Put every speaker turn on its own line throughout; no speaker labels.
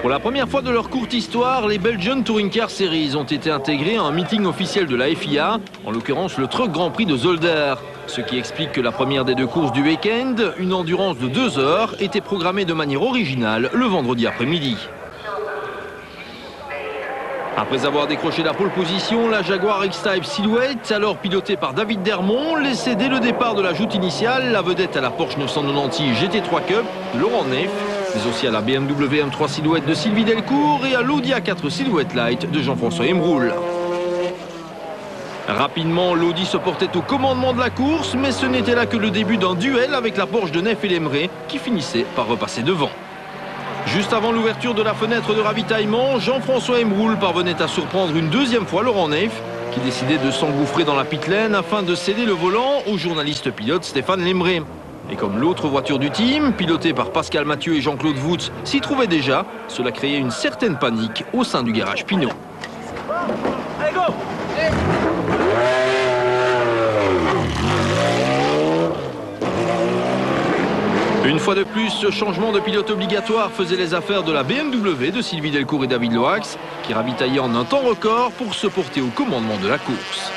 Pour la première fois de leur courte histoire, les Belgian Touring Car Series ont été intégrés à un meeting officiel de la FIA, en l'occurrence le Truck Grand Prix de Zolder. Ce qui explique que la première des deux courses du week-end, une endurance de 2 heures, était programmée de manière originale le vendredi après-midi. Après avoir décroché la pole position, la Jaguar X-Type Silhouette, alors pilotée par David Dermont, laissait dès le départ de la joute initiale la vedette à la Porsche 996 GT3 Cup de Laurent Neff, mais aussi à la BMW M3 Silhouette de Sylvie Delcourt et à l'Audi A4 Silhouette Light de Jean-François Emeraulle. Rapidement, l'Audi se portait au commandement de la course, mais ce n'était là que le début d'un duel avec la Porsche de Neff et Lemray qui finissait par repasser devant. Juste avant l'ouverture de la fenêtre de ravitaillement, Jean-François Emeraulle parvenait à surprendre une deuxième fois Laurent Neff, qui décidait de s'engouffrer dans la pit lane afin de céder le volant au journaliste pilote Stéphane Lemray. Et comme l'autre voiture du team, pilotée par Pascal Mathieu et Jean-Claude Woutz, s'y trouvait déjà, cela créait une certaine panique au sein du garage Pinot. Allez, go! Une fois de plus, ce changement de pilote obligatoire faisait les affaires de la BMW de Sylvie Delcourt et David Loax, qui ravitaillaient en un temps record pour se porter au commandement de la course.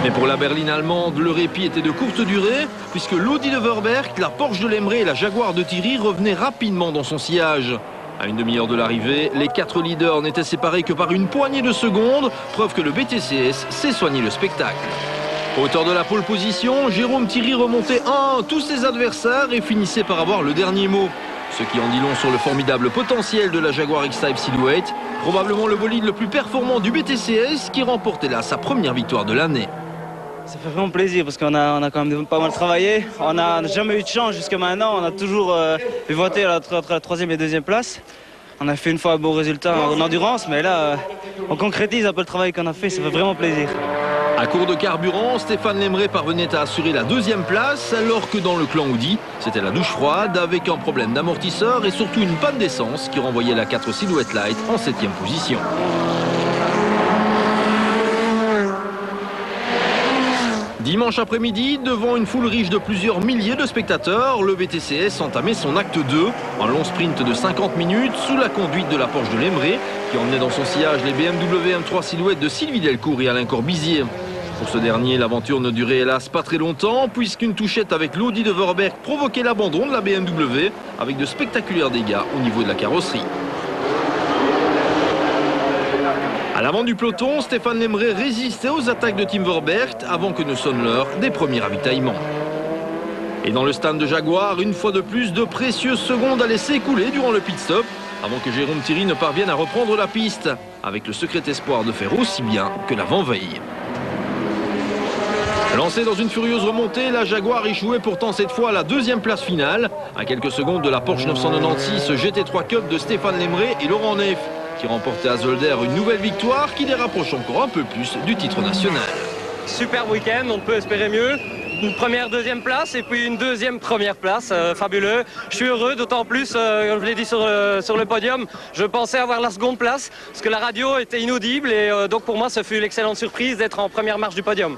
Mais pour la berline allemande, le répit était de courte durée, puisque l'Audi de Verberg, la Porsche de Lemray et la Jaguar de Thierry revenaient rapidement dans son sillage. À une demi-heure de l'arrivée, les 4 leaders n'étaient séparés que par une poignée de secondes, preuve que le BTCS sait soigner le spectacle. Auteur de la pole position, Jérôme Thierry remontait tous ses adversaires et finissait par avoir le dernier mot. Ce qui en dit long sur le formidable potentiel de la Jaguar X-Type Silhouette, probablement le bolide le plus performant du BTCS qui remportait là sa première victoire de l'année.
Ça fait vraiment plaisir parce qu'on a quand même pas mal travaillé. On n'a jamais eu de chance jusqu'à maintenant. On a toujours pivoté entre la 3e et 2e place. On a fait une fois un bon résultat en endurance, mais là, on concrétise un peu le travail qu'on a fait. Ça fait vraiment plaisir.
À court de carburant, Stéphane Lemray parvenait à assurer la 2e place, alors que dans le clan Audi, c'était la douche froide avec un problème d'amortisseur et surtout une panne d'essence qui renvoyait la 4 Silhouette Light en 7e position. Dimanche après-midi, devant une foule riche de plusieurs milliers de spectateurs, le BTCS entamait son acte 2, un long sprint de 50 minutes sous la conduite de la Porsche de Lemray, qui emmenait dans son sillage les BMW M3 Silhouette de Sylvie Delcourt et Alain Corbizier. Pour ce dernier, l'aventure ne durait hélas pas très longtemps, puisqu'une touchette avec l'Audi de Verberg provoquait l'abandon de la BMW, avec de spectaculaires dégâts au niveau de la carrosserie. À l'avant du peloton, Stéphane Lemray résistait aux attaques de Tim Verberg avant que ne sonne l'heure des premiers ravitaillements. Et dans le stand de Jaguar, une fois de plus, de précieuses secondes allaient s'écouler durant le pit stop avant que Jérôme Thierry ne parvienne à reprendre la piste, avec le secret espoir de faire aussi bien que l'avant-veille. Lancée dans une furieuse remontée, la Jaguar échouait pourtant cette fois à la 2e place finale, à quelques secondes de la Porsche 996 GT3 Cup de Stéphane Lemray et Laurent Neff, qui remportait à Zolder une nouvelle victoire qui les rapproche encore un peu plus du titre national.
Super week-end, on peut espérer mieux. Une première, 2e place et puis une 2e, 1re place, fabuleux. Je suis heureux, d'autant plus, comme je l'ai dit sur le podium, je pensais avoir la 2e place parce que la radio était inaudible et donc pour moi, ce fut l'excellente surprise d'être en première marche du podium.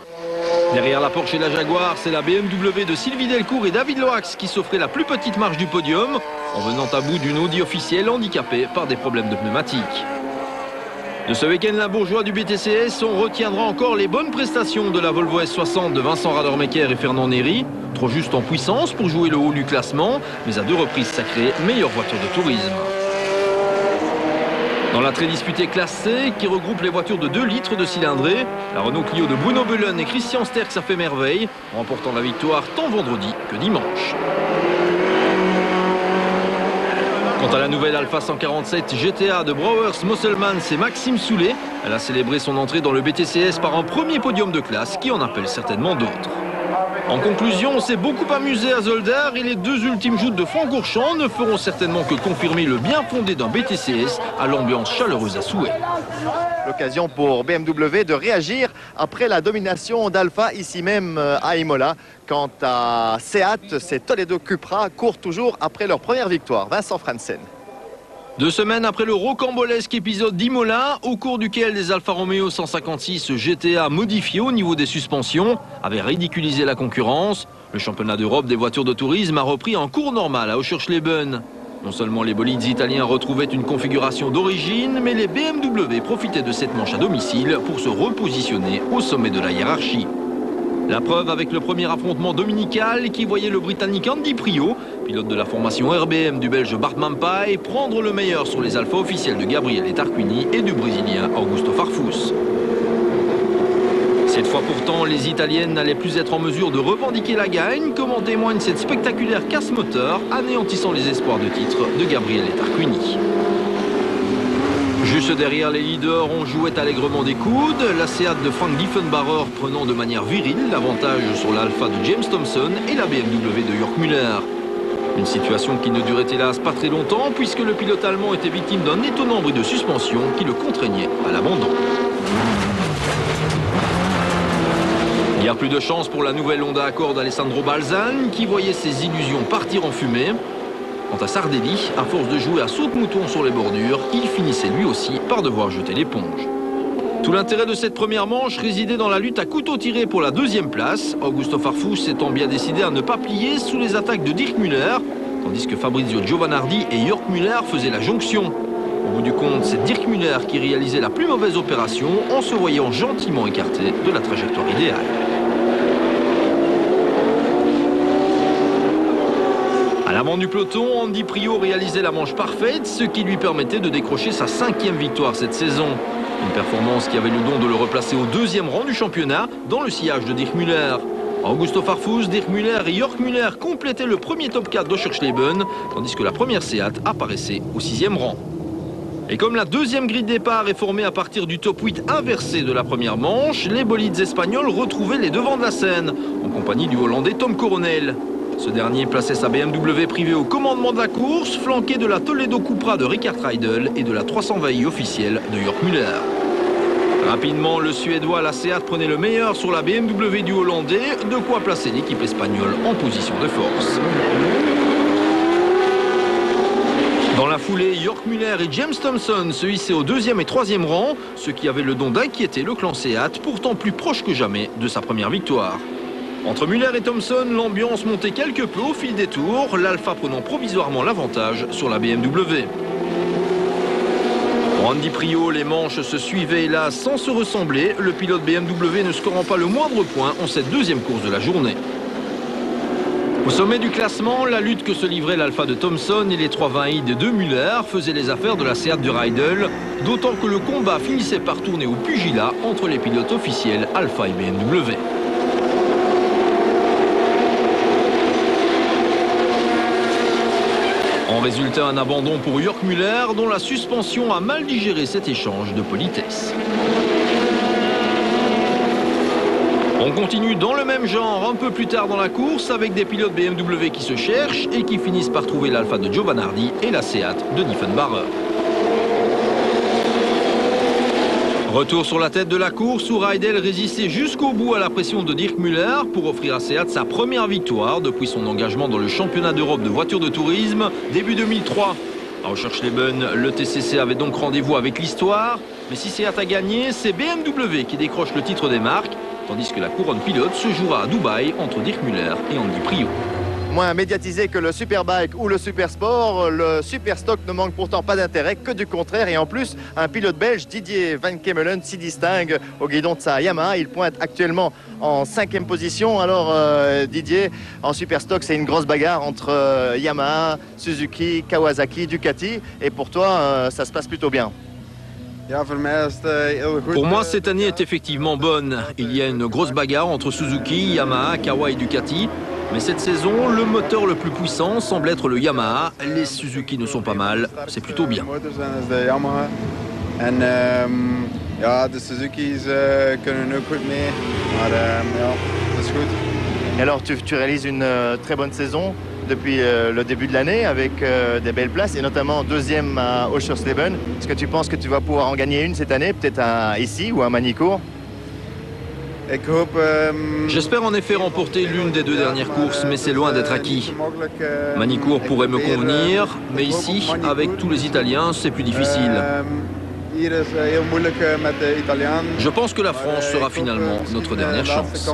Derrière la Porsche et la Jaguar, c'est la BMW de Sylvie Delcourt et David Loax qui s'offrait la plus petite marche du podium, en venant à bout d'une Audi officielle handicapée par des problèmes de pneumatiques. De ce week-end limbourgeois du BTCS, on retiendra encore les bonnes prestations de la Volvo S60 de Vincent Radermecker et Fernand Néry, trop juste en puissance pour jouer le haut du classement, mais à 2 reprises sacrée meilleure voiture de tourisme. Dans la très disputée classe C, qui regroupe les voitures de 2 litres de cylindrée, la Renault Clio de Bruno Belen et Christian Sterckx a fait merveille, remportant la victoire tant vendredi que dimanche. Quant à la nouvelle Alpha 147 GTA de Browers Musselmans et Maxime Soulet, elle a célébré son entrée dans le BTCS par un premier podium de classe qui en appelle certainement d'autres. En conclusion, on s'est beaucoup amusé à Zolder et les 2 ultimes joutes de Francorchamps ne feront certainement que confirmer le bien fondé d'un BTCS à l'ambiance chaleureuse à souhait.
L'occasion pour BMW de réagir après la domination d'Alpha ici même à Imola. Quant à Seat, c'est Toledo Cupra courent toujours après leur première victoire. Vincent Franzen.
2 semaines après le rocambolesque épisode d'Imola, au cours duquel des Alfa Romeo 156 GTA modifiés au niveau des suspensions avaient ridiculisé la concurrence, le championnat d'Europe des voitures de tourisme a repris en cours normal à Oschersleben. Non seulement les bolides italiens retrouvaient une configuration d'origine, mais les BMW profitaient de cette manche à domicile pour se repositionner au sommet de la hiérarchie. La preuve avec le premier affrontement dominical qui voyait le Britannique Andy Priault, pilote de la formation RBM du Belge Bart Mampay, prendre le meilleur sur les alphas officiels de Gabriele Tarquini et du Brésilien Augusto Farfus. Cette fois pourtant, les Italiennes n'allaient plus être en mesure de revendiquer la gagne, comme en témoigne cette spectaculaire casse moteur anéantissant les espoirs de titre de Gabriele Tarquini. Juste derrière les leaders, on jouait allègrement des coudes, la Seat de Frank Diefenbarer prenant de manière virile l'avantage sur l'Alpha de James Thompson et la BMW de Jörg Müller. Une situation qui ne durait hélas pas très longtemps puisque le pilote allemand était victime d'un étonnant bruit de suspension qui le contraignait à l'abandon. Il n'y a plus de chance pour la nouvelle Honda Accord d'Alessandro Balzan qui voyait ses illusions partir en fumée. Quant à Sardelli, à force de jouer à saute-mouton sur les bordures, il finissait lui aussi par devoir jeter l'éponge. Tout l'intérêt de cette première manche résidait dans la lutte à couteau tiré pour la deuxième place, Augusto Farfus étant bien décidé à ne pas plier sous les attaques de Dirk Müller, tandis que Fabrizio Giovanardi et Jörg Müller faisaient la jonction. Au bout du compte, c'est Dirk Müller qui réalisait la plus mauvaise opération en se voyant gentiment écarté de la trajectoire idéale. À l'avant du peloton, Andy Priault réalisait la manche parfaite, ce qui lui permettait de décrocher sa 5e victoire cette saison. Une performance qui avait le don de le replacer au 2e rang du championnat, dans le sillage de Dirk Müller. Augusto Farfus, Dirk Müller et Jörg Müller complétaient le premier top 4 d'Oschersleben, tandis que la première Seat apparaissait au 6e rang. Et comme la deuxième grille de départ est formée à partir du top 8 inversé de la première manche, les bolides espagnols retrouvaient les devants de la scène, en compagnie du Hollandais Tom Coronel. Ce dernier plaçait sa BMW privée au commandement de la course, flanqué de la Toledo Cupra de Rickard Reidel et de la 320 i officielle de Jörg Müller. Rapidement, le Suédois, la Seat, prenait le meilleur sur la BMW du Hollandais, de quoi placer l'équipe espagnole en position de force. Dans la foulée, Jörg Müller et James Thompson se hissaient au 2e et 3e rang, ce qui avait le don d'inquiéter le clan Seat, pourtant plus proche que jamais de sa première victoire. Entre Müller et Thompson, l'ambiance montait quelque peu au fil des tours, l'Alpha prenant provisoirement l'avantage sur la BMW. Pour Andy Priault, les manches se suivaient là sans se ressembler, le pilote BMW ne scorant pas le moindre point en cette deuxième course de la journée. Au sommet du classement, la lutte que se livrait l'Alpha de Thompson et les 320i de Müller faisaient les affaires de la Seat de Reidel, d'autant que le combat finissait par tourner au pugilat entre les pilotes officiels Alpha et BMW. En résultat, un abandon pour Jörg Müller, dont la suspension a mal digéré cet échange de politesse. On continue dans le même genre un peu plus tard dans la course avec des pilotes BMW qui se cherchent et qui finissent par trouver l'Alpha de Giovanardi et la Seat de Diefenbarer. Retour sur la tête de la course où Reidel résistait jusqu'au bout à la pression de Dirk Müller pour offrir à Seat sa première victoire depuis son engagement dans le championnat d'Europe de voitures de tourisme début 2003. À Oschersleben, le TCC avait donc rendez-vous avec l'histoire, mais si Seat a gagné, c'est BMW qui décroche le titre des marques, tandis que la couronne pilote se jouera à Dubaï entre Dirk Müller et Andy Priault.
Moins médiatisé que le Superbike ou le Supersport, le Superstock ne manque pourtant pas d'intérêt, que du contraire. Et en plus, un pilote belge, Didier Van Kemmelen, s'y distingue au guidon de sa Yamaha. Il pointe actuellement en 5e position. Alors Didier, en Superstock, c'est une grosse bagarre entre Yamaha, Suzuki, Kawasaki, Ducati. Et pour toi, ça se passe plutôt bien.
Pour moi, cette année est effectivement bonne. Il y a une grosse bagarre entre Suzuki, Yamaha, Kawa et Ducati. Mais cette saison, le moteur le plus puissant semble être le Yamaha. Les Suzuki ne sont pas mal, c'est plutôt bien.
Et alors, tu réalises une très bonne saison depuis le début de l'année avec des belles places et notamment 2e à Oschersleben. Est-ce que tu penses que tu vas pouvoir en gagner une cette année, peut-être ici ou à Manicourt?
J'espère en effet remporter l'une des 2 dernières courses, mais c'est loin d'être acquis. Manicourt pourrait me convenir, mais ici, avec tous les Italiens, c'est plus difficile. Je pense que la France sera finalement notre dernière chance.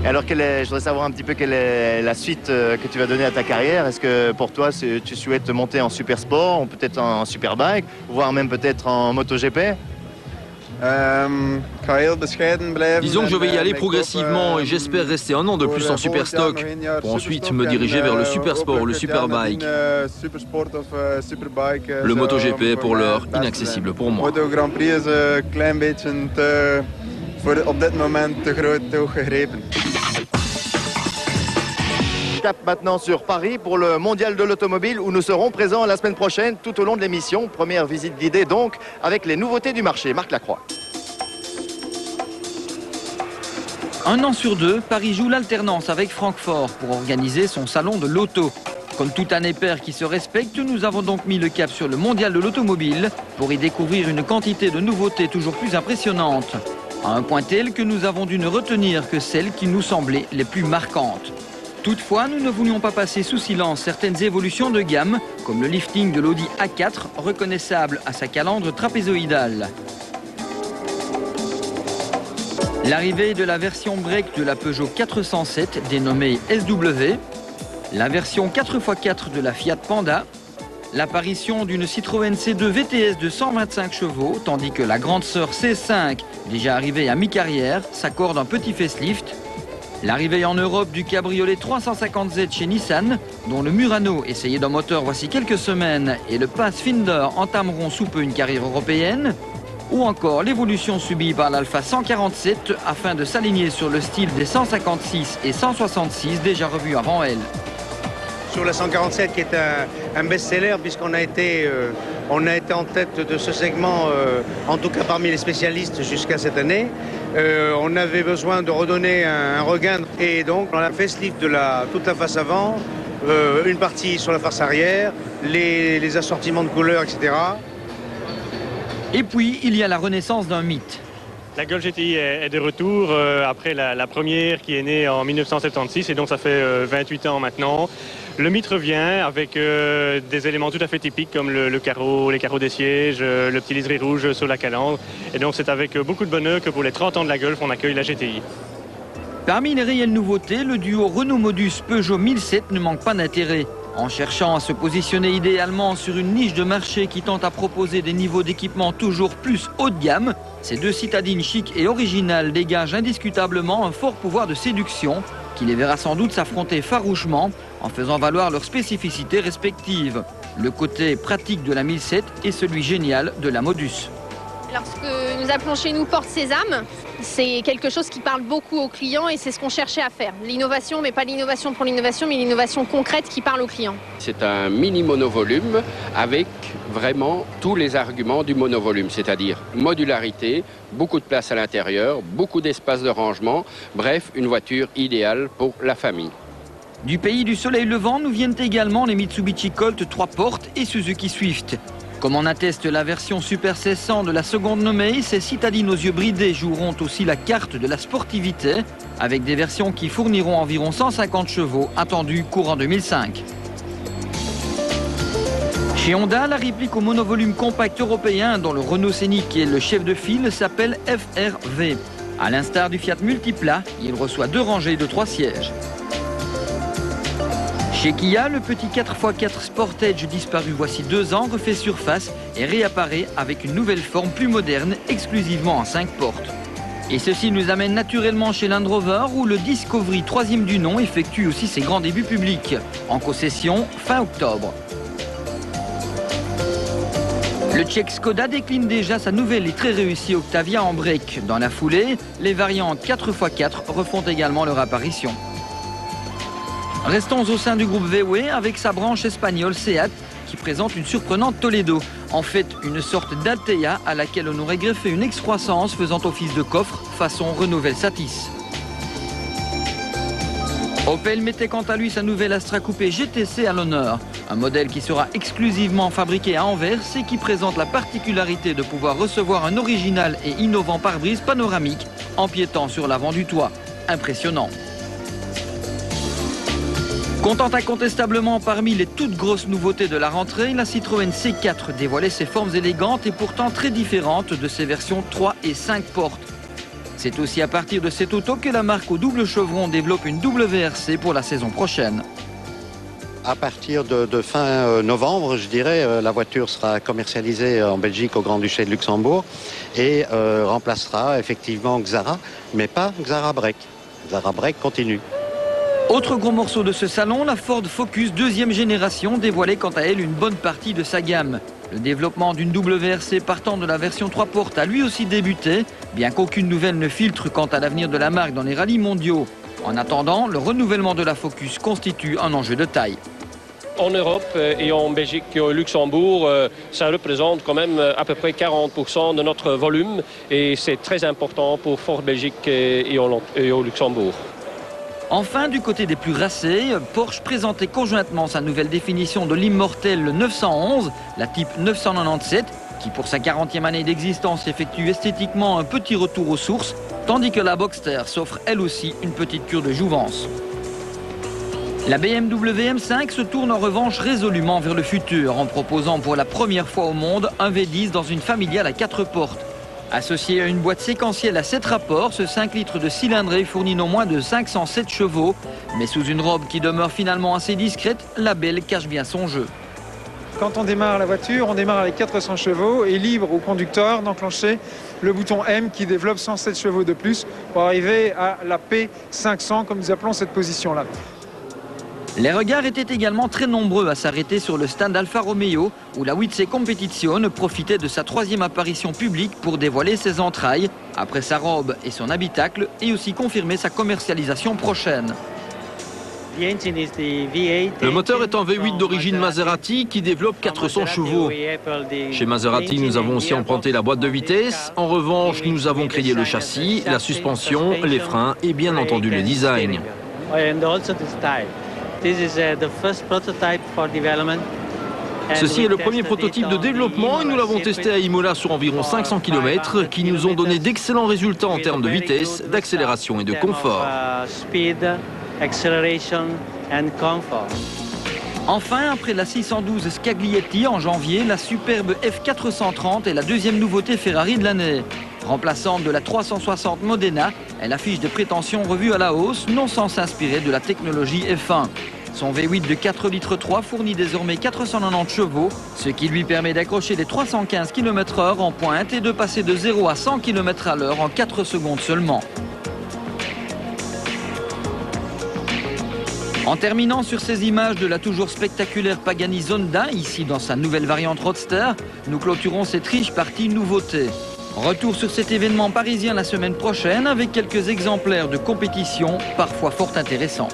Et alors, je voudrais savoir un petit peu quelle est la suite que tu vas donner à ta carrière. Est-ce que pour toi, tu souhaites monter en super sport, ou peut-être en superbike, voire même peut-être en MotoGP?
Disons que je vais y aller progressivement et j'espère rester un an de plus en superstock pour ensuite me diriger vers le supersport ou le superbike. Le MotoGP est pour l'heure inaccessible pour moi.
Cap maintenant sur Paris pour le mondial de l'automobile où nous serons présents la semaine prochaine tout au long de l'émission. Première visite guidée donc avec les nouveautés du marché. Marc Lacroix.
Un an sur deux, Paris joue l'alternance avec Francfort pour organiser son salon de l'auto. Comme toute année paire qui se respecte, nous avons donc mis le cap sur le mondial de l'automobile pour y découvrir une quantité de nouveautés toujours plus impressionnantes. À un point tel que nous avons dû ne retenir que celles qui nous semblaient les plus marquantes. Toutefois, nous ne voulions pas passer sous silence certaines évolutions de gamme, comme le lifting de l'Audi A4, reconnaissable à sa calandre trapézoïdale. L'arrivée de la version break de la Peugeot 407, dénommée SW, la version 4x4 de la Fiat Panda, l'apparition d'une Citroën C2 VTS de 125 chevaux, tandis que la grande sœur C5, déjà arrivée à mi-carrière, s'accorde un petit facelift, l'arrivée en Europe du cabriolet 350Z chez Nissan, dont le Murano, essayé d'un moteur voici quelques semaines, et le Pathfinder entameront sous peu une carrière européenne, ou encore l'évolution subie par l'Alfa 147 afin de s'aligner sur le style des 156 et 166 déjà revus avant elle.
Sur la 147 qui est un best-seller puisqu'on a été en tête de ce segment, en tout cas parmi les spécialistes jusqu'à cette année. On avait besoin de redonner un regain et donc on a facelift de toute la face avant, une partie sur la face arrière, les assortiments de couleurs, etc.
Et puis, il y a la renaissance d'un mythe.
La Golf GTI est de retour après la première qui est née en 1976 et donc ça fait 28 ans maintenant. Le mythe revient avec des éléments tout à fait typiques comme les carreaux des sièges, le petit liseré rouge sur la calandre. Et donc c'est avec beaucoup de bonheur que pour les 30 ans de la Golf, on accueille la GTI.
Parmi les réelles nouveautés, le duo Renault Modus Peugeot 1007 ne manque pas d'intérêt. En cherchant à se positionner idéalement sur une niche de marché qui tente à proposer des niveaux d'équipement toujours plus haut de gamme, ces deux citadines chic et originales dégagent indiscutablement un fort pouvoir de séduction qui les verra sans doute s'affronter farouchement en faisant valoir leurs spécificités respectives. Le côté pratique de la 1007 et celui génial de la Modus.
Alors ce que nous appelons chez nous porte sésame, c'est quelque chose qui parle beaucoup aux clients et c'est ce qu'on cherchait à faire. L'innovation, mais pas l'innovation pour l'innovation, mais l'innovation concrète qui parle aux clients.
C'est un mini monovolume avec vraiment tous les arguments du monovolume, c'est-à-dire modularité, beaucoup de place à l'intérieur, beaucoup d'espace de rangement, bref, une voiture idéale pour la famille.
Du pays du soleil levant nous viennent également les Mitsubishi Colt 3 portes et Suzuki Swift. Comme en atteste la version Super 1600 de la seconde nommée, ces citadines aux yeux bridés joueront aussi la carte de la sportivité, avec des versions qui fourniront environ 150 chevaux, attendus courant 2005. Chez Honda, la réplique au monovolume compact européen, dont le Renault Scénic est le chef de file, s'appelle FR-V. À l'instar du Fiat Multipla, il reçoit 2 rangées de 3 sièges. Chez Kia, le petit 4x4 Sportage disparu voici 2 ans refait surface et réapparaît avec une nouvelle forme plus moderne, exclusivement en 5 portes. Et ceci nous amène naturellement chez Land Rover où le Discovery 3e du nom effectue aussi ses grands débuts publics, en concession fin octobre. Le Tchèque Skoda décline déjà sa nouvelle et très réussie Octavia en break. Dans la foulée, les variantes 4x4 refont également leur apparition. Restons au sein du groupe VW avec sa branche espagnole Seat qui présente une surprenante Toledo. En fait, une sorte d'Altea à laquelle on aurait greffé une excroissance faisant office de coffre façon Renault Velsatis. Opel mettait quant à lui sa nouvelle Astra Coupé GTC à l'honneur. Un modèle qui sera exclusivement fabriqué à Anvers et qui présente la particularité de pouvoir recevoir un original et innovant pare-brise panoramique empiétant sur l'avant du toit. Impressionnant. Comptant incontestablement parmi les toutes grosses nouveautés de la rentrée, la Citroën C4 dévoilait ses formes élégantes et pourtant très différentes de ses versions 3 et 5 portes. C'est aussi à partir de cet auto que la marque au double chevron développe une WRC pour la saison prochaine.
À partir de fin novembre, je dirais, la voiture sera commercialisée en Belgique au Grand-Duché de Luxembourg et remplacera effectivement Xara, mais pas Xara Break. Xara Break continue.
Autre gros morceau de ce salon, la Ford Focus deuxième génération dévoilait quant à elle une bonne partie de sa gamme. Le développement d'une WRC partant de la version 3 portes a lui aussi débuté, bien qu'aucune nouvelle ne filtre quant à l'avenir de la marque dans les rallyes mondiaux. En attendant, le renouvellement de la Focus constitue un enjeu de taille.
En Europe et en Belgique et au Luxembourg, ça représente quand même à peu près 40% de notre volume et c'est très important pour Ford Belgique et au Luxembourg.
Enfin, du côté des plus racés, Porsche présentait conjointement sa nouvelle définition de l'immortel 911, la Type 997, qui pour sa 40e année d'existence effectue esthétiquement un petit retour aux sources, tandis que la Boxster s'offre elle aussi une petite cure de jouvence. La BMW M5 se tourne en revanche résolument vers le futur en proposant pour la première fois au monde un V10 dans une familiale à 4 portes. Associé à une boîte séquentielle à 7 rapports, ce 5 litres de cylindrée fournit non moins de 507 chevaux. Mais sous une robe qui demeure finalement assez discrète, la belle cache bien son jeu.
Quand on démarre la voiture, on démarre avec 400 chevaux et libre au conducteur d'enclencher le bouton M qui développe 107 chevaux de plus pour arriver à la P500 comme nous appelons cette position-là.
Les regards étaient également très nombreux à s'arrêter sur le stand Alfa Romeo où la WEC Competizione profitait de sa 3e apparition publique pour dévoiler ses entrailles, après sa robe et son habitacle, et aussi confirmer sa commercialisation prochaine.
Le moteur est un V8 d'origine Maserati qui développe 400 chevaux. Chez Maserati, nous avons aussi emprunté la boîte de vitesse. En revanche, nous avons créé le châssis, la suspension, les freins et bien entendu le design. Ceci est le premier prototype de développement et nous l'avons testé à Imola sur environ 500 km qui nous ont donné d'excellents résultats en termes de vitesse, d'accélération et de confort. Enfin, après la 612 Scaglietti en janvier, la superbe F430 est la deuxième nouveauté Ferrari de l'année. Remplaçante de la 360 Modena, elle affiche des prétentions revues à la hausse, non sans s'inspirer de la technologie F1. Son V8 de 4 litres 3 fournit désormais 490 chevaux, ce qui lui permet d'accrocher les 315 km/h en pointe et de passer de 0 à 100 km/h en 4 secondes seulement. En terminant sur ces images de la toujours spectaculaire Pagani Zonda, ici dans sa nouvelle variante Roadster, nous clôturons cette riche partie nouveauté. Retour sur cet événement parisien la semaine prochaine avec quelques exemplaires de compétition, parfois fort intéressants.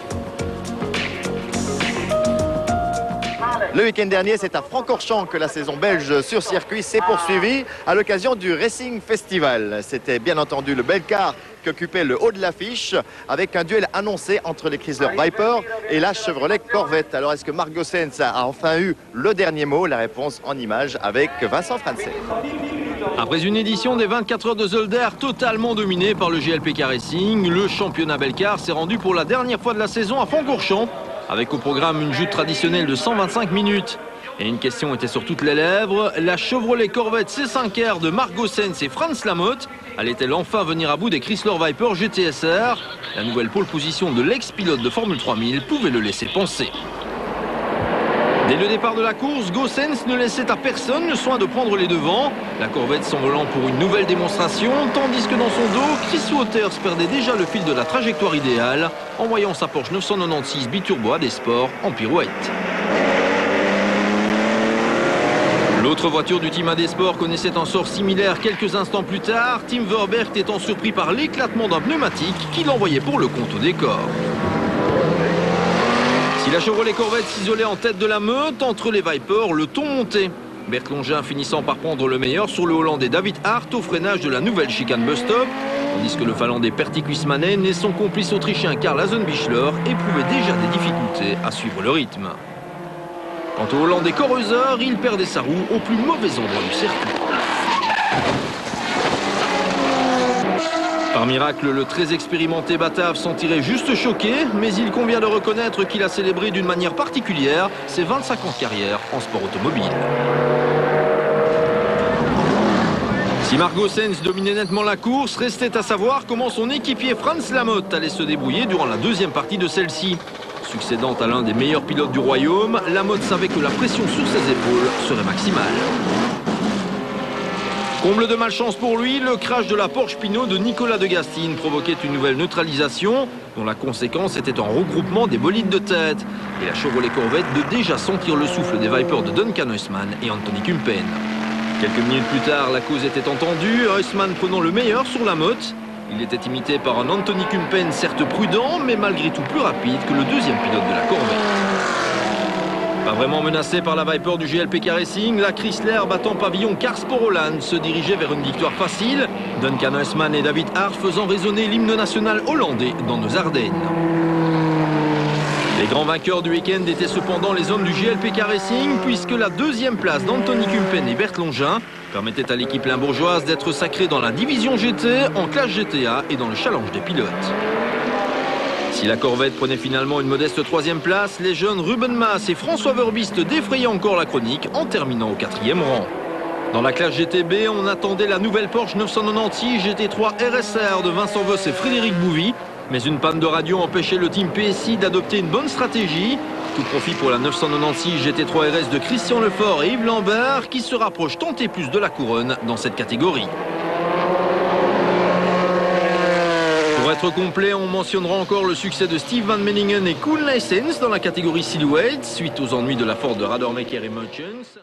Le week-end dernier, c'est à Francorchamps que la saison belge sur circuit s'est poursuivie à l'occasion du Racing Festival. C'était bien entendu le Belcar qui occupait le haut de l'affiche avec un duel annoncé entre les Chrysler Viper et la Chevrolet Corvette. Alors est-ce que Marc Gossens a enfin eu le dernier mot? La réponse en images avec Vincent Francet.
Après une édition des 24 heures de Zolder totalement dominée par le GLPK Racing, le championnat Belcar s'est rendu pour la dernière fois de la saison à Francorchamps, avec au programme une joute traditionnelle de 125 minutes. Et une question était sur toutes les lèvres, la Chevrolet Corvette C5R de Marc Gossens et Franz Lamotte allait-elle enfin venir à bout des Chrysler Viper GTSR? La nouvelle pole position de l'ex-pilote de Formule 3000 pouvait le laisser penser. Dès le départ de la course, Gossens ne laissait à personne le soin de prendre les devants. La Corvette s'envolant pour une nouvelle démonstration, tandis que dans son dos, Chris Waters perdait déjà le fil de la trajectoire idéale en voyant sa Porsche 996 biturbo AD Sport en pirouette. L'autre voiture du team AD Sport connaissait un sort similaire quelques instants plus tard, Tim Verberg étant surpris par l'éclatement d'un pneumatique qui l'envoyait pour le compte au décor. Si la Chevrolet Corvette s'isolait en tête de la meute, entre les Vipers, le ton montait. Bert Longin finissant par prendre le meilleur sur le Hollandais David Hart au freinage de la nouvelle chicane Bus-Stop, tandis que le Finlandais Pertti Kuismanen et son complice autrichien Karl Hasenbichler éprouvaient déjà des difficultés à suivre le rythme. Quant au Hollandais Korreuser, il perdait sa roue au plus mauvais endroit du circuit. Par miracle, le très expérimenté Batave s'en tirait juste choqué, mais il convient de reconnaître qu'il a célébré d'une manière particulière ses 25 ans de carrière en sport automobile. Si Margot Sens dominait nettement la course, restait à savoir comment son équipier Franz Lamotte allait se débrouiller durant la deuxième partie de celle-ci. Succédant à l'un des meilleurs pilotes du royaume, Lamotte savait que la pression sur ses épaules serait maximale. Comble de malchance pour lui, le crash de la Porsche Pinot de Nicolas de Gastine provoquait une nouvelle neutralisation dont la conséquence était un regroupement des bolides de tête et la Chevrolet Corvette de déjà sentir le souffle des Vipers de Duncan Huisman et Anthony Kumpen. Quelques minutes plus tard, la cause était entendue, Huisman prenant le meilleur sur Lamotte. Il était imité par un Anthony Kumpen certes prudent mais malgré tout plus rapide que le deuxième pilote de la Corvette. Pas vraiment menacé par la Viper du GLPK Racing, la Chrysler battant pavillon Karsport-Holland se dirigeait vers une victoire facile, Duncan Huisman et David Hart faisant résonner l'hymne national hollandais dans nos Ardennes. Les grands vainqueurs du week-end étaient cependant les hommes du GLPK Racing, puisque la deuxième place d'Anthony Kumpen et Bert Longin permettait à l'équipe limbourgeoise d'être sacrée dans la division GT, en classe GTA et dans le challenge des pilotes. Si la Corvette prenait finalement une modeste troisième place, les jeunes Ruben Maas et François Verbiste défrayaient encore la chronique en terminant au 4e rang. Dans la classe GTB, on attendait la nouvelle Porsche 996 GT3 RSR de Vincent Voss et Frédéric Bouvy, mais une panne de radio empêchait le team PSI d'adopter une bonne stratégie. Tout profit pour la 996 GT3 RS de Christian Lefort et Yves Lambert qui se rapprochent tant et plus de la couronne dans cette catégorie. Pour être complet, on mentionnera encore le succès de Steve Van Meningen et Koen Leijsens dans la catégorie Silhouette, suite aux ennuis de la Ford de Radermaker et Merchants.